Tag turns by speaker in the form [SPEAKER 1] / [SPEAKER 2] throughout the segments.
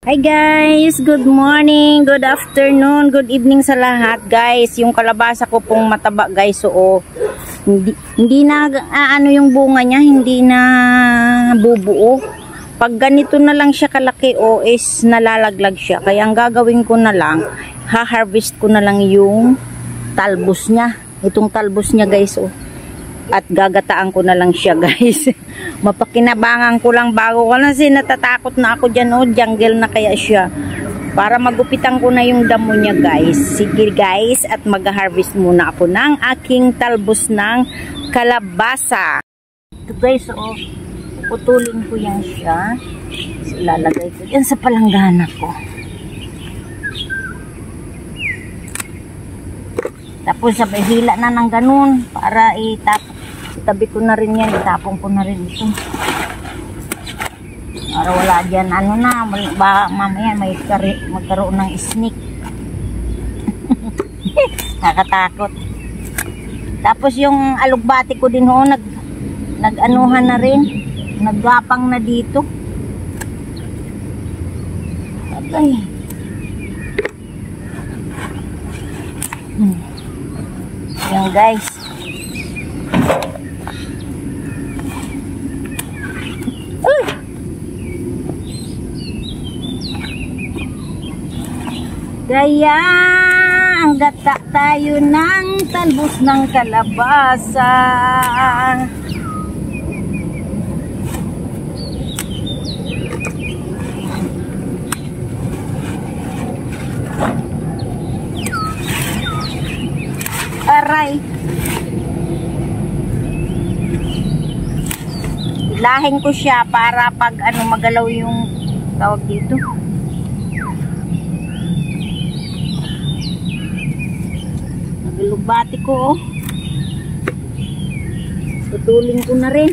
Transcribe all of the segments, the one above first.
[SPEAKER 1] Hi guys, good morning, good afternoon, good evening sa lahat guys. Yung kalabasa ko pong mataba guys, oo. Hindi na ano yung bunga niya, hindi na bubuo. Pag ganito na lang siya kalaki o is nalalaglag siya. Kaya ang gagawin ko na lang, ha-harvest ko na lang yung talbos niya. Itong talbos niya guys, oh. At gagataan ko na lang siya guys. Mapakinabangan ko lang bago ko kasi natatakot na ako dyan, oh. Jungle na kaya siya. Para magupitan ko na yung damo niya guys. Sige guys, at mag-harvest muna ako ng aking talbos ng kalabasa. Ito guys, oh. Putulin ko yan siya. So, ilalagay ko dyan sa palanggana ko. Tapos sabay hila na ng ganun para itabi ko na rin yan, itapon ko na rin ito. Para wala dyan, ano na, mamaya may magkaroon ng snake. Nakatakot. Tapos yung alugbati ko din ho, nag-anuhan na rin, naggapang na dito. Okay. Yan guys. Kaya ang gata tayo ng talbos ng kalabasa. Aray. Lahin ko siya para pag ano magalaw yung tawag dito. Naglubati ko, oh. Tutulin ko na rin.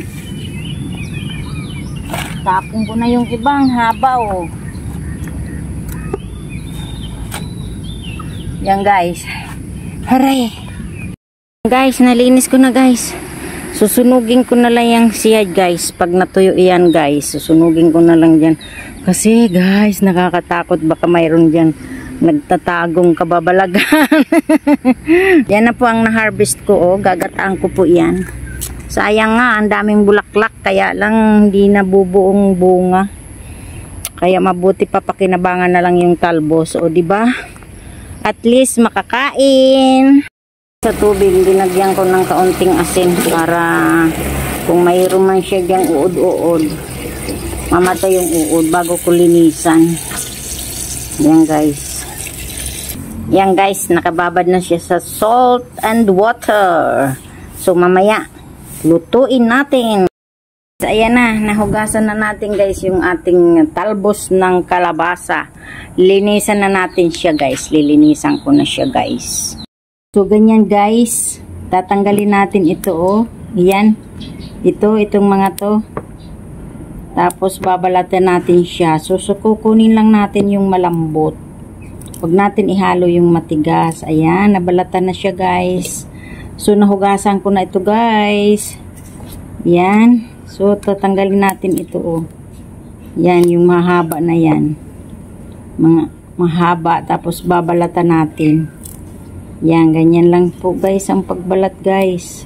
[SPEAKER 1] Tapon ko na yung ibang haba, oh. Yan guys. Aray. Guys, nalinis ko na guys. Susunugin ko na lang yung siyad guys. Pag natuyo yan guys, susunugin ko na lang dyan. Kasi guys, nakakatakot. Baka mayroon dyan nagtatagong kababalagan. Yan na po ang na-harvest ko, oh. Gagataan ko po yan. Sayang nga, ang daming bulaklak. Kaya lang hindi nabubuong bunga. Kaya mabuti pa pakinabangan na lang yung talbos. O diba? At least makakain. Sa tubig, dinagyan ko ng kaunting asin para kung mayroon man siya dyang uod-uod, mamatay yung uod bago ko linisan. Yan guys. Yan guys, nakababad na siya sa salt and water. So mamaya, lutuin natin. So, ayan na, nahugasan na natin guys yung ating talbos ng kalabasa. Linisan na natin siya guys. Lilinisan ko na siya guys. So, ganyan guys. Tatanggalin natin ito, oh. Yan. Itong mga to. Tapos, babalatan natin siya. So, kukunin lang natin yung malambot. Huwag natin ihalo yung matigas. Ayan, nabalatan na siya guys. So, nahugasan ko na ito guys. Yan. So, tatanggalin natin ito, oh. Yan, yung mahaba na yan. Mahaba. Tapos, babalatan natin. Yan, ganyan lang po guys ang pagbalat guys.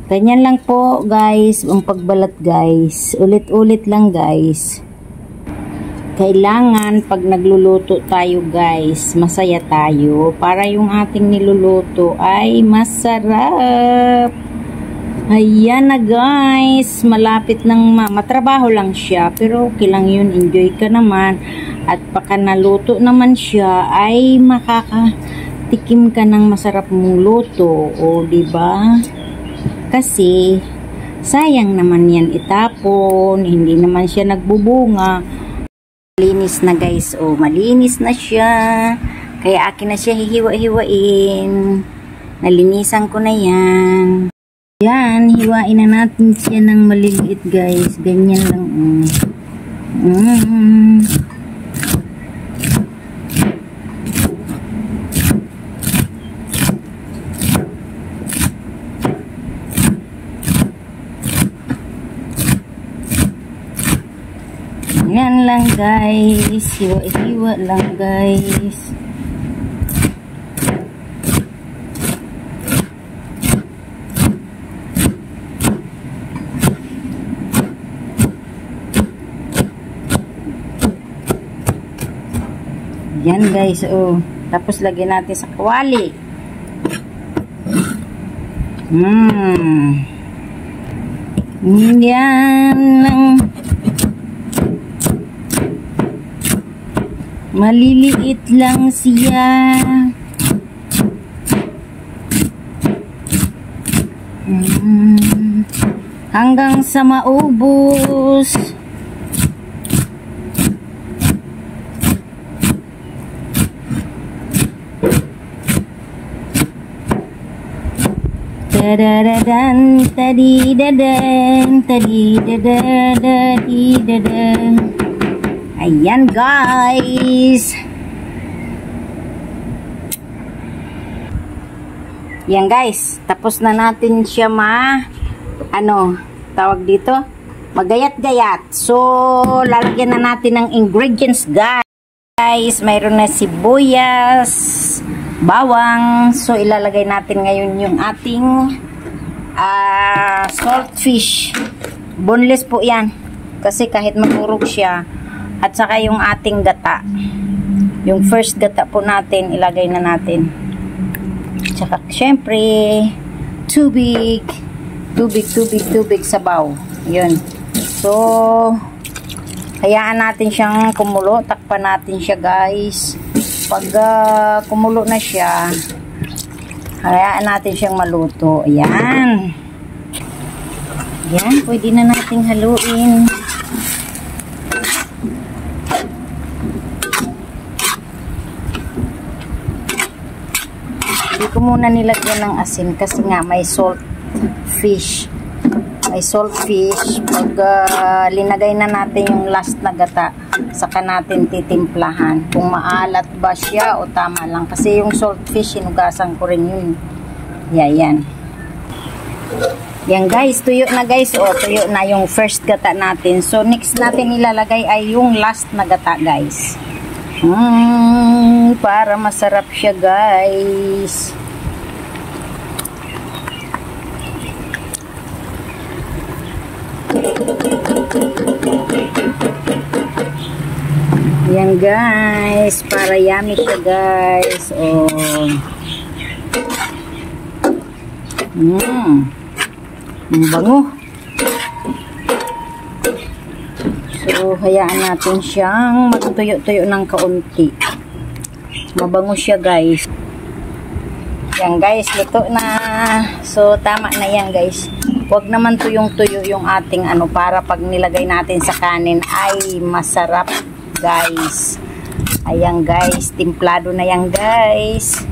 [SPEAKER 1] Ganyan lang po guys ang pagbalat guys. Ulit-ulit lang guys. Kailangan pag nagluluto tayo guys, masaya tayo para yung ating niluluto ay masarap. Ayan na guys, malapit ng matrabaho lang siya pero okay lang yun, enjoy ka naman. At pagka naluto naman siya ay makakatikim ka ng masarap mong luto, o diba? Kasi sayang naman yan itapon, hindi naman siya nagbubunga. Malinis na guys, oh, malinis na siya. Kaya akin na siya hihiwa-hiwain. Nalinisan ko na yan. Yan, hiwain na natin siya ng maliliit guys. Ganyan lang,
[SPEAKER 2] Yan,
[SPEAKER 1] lang guys. Hiwa-hiwa lang guys. Yan guys, oh. Tapos lagyan natin sa kawali. Yan lang. Maliliit lang siya. Hanggang sa maubos. Tadadadan, tadidadan, tadidadadadidadan. Ayan guys. Yan guys, tapos na natin siya tawag dito, magayat-gayat. So, lalagyan na natin ng ingredients guys. Mayroon na sibuyas, bawang. So, ilalagay natin ngayon yung ating salt fish. Boneless po yan. Kasi kahit magurog siya. At saka yung ating gata. Yung first gata po natin, ilagay na natin. Tsaka, syempre, tubig sabaw. Yun. So, hayaan natin siyang kumulo. Takpan natin siya guys. Pag kumulo na siya, hayaan natin siyang maluto. Ayan. Ayan, pwede na nating haluin. Hindi ko muna nilagyan ng asin kasi nga may salt fish. May salt fish. Pag linagay na natin yung last na gata, saka natin titimplahan kung maalat ba siya o tama lang. Kasi yung salt fish, sinugasan ko rin yun. Yan. Yan guys, tuyo na guys. O, tuyo na yung first gata natin. So, next natin ilalagay ay yung last na gata guys. Para masarap siya guys. Yan guys, para yummy siya guys. Oh. Ang bango. So, hayaan natin siyang magtuyo-tuyo ng kaunti. Mabango siya guys. Yan guys, luto na. So, tama na yan guys. Huwag naman tuyong-tuyo yung ating para pag nilagay natin sa kanin ay masarap guys. Ayan guys, timplado na yan guys.